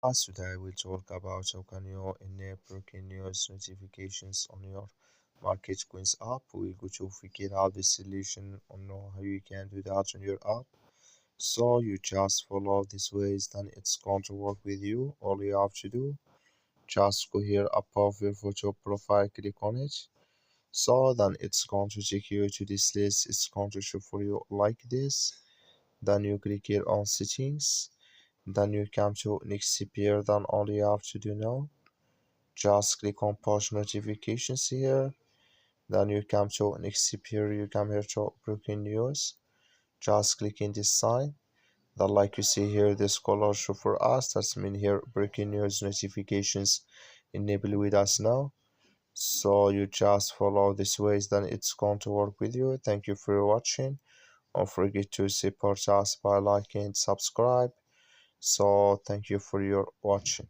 Today we'll talk about how can you enable breaking news notifications on your Market Coins app. We'll go to figure out the solution on how you can do that on your app. So you just follow these ways, then it's going to work with you. All you have to do, just go here above your photo profile, click on it. So then it's going to take you to this list. It's going to show for you like this. Then you click here on settings. Then you come to next CPR. Then all you have to do now, just click on push notifications here. Then you come to next CPR. You come here to breaking news. Just click in this sign. Then like you see here, this color show for us. That's mean here breaking news notifications enable with us now. So you just follow this ways, then it's going to work with you. Thank you for watching. Don't forget to support us by liking and subscribe. So thank you for your watching.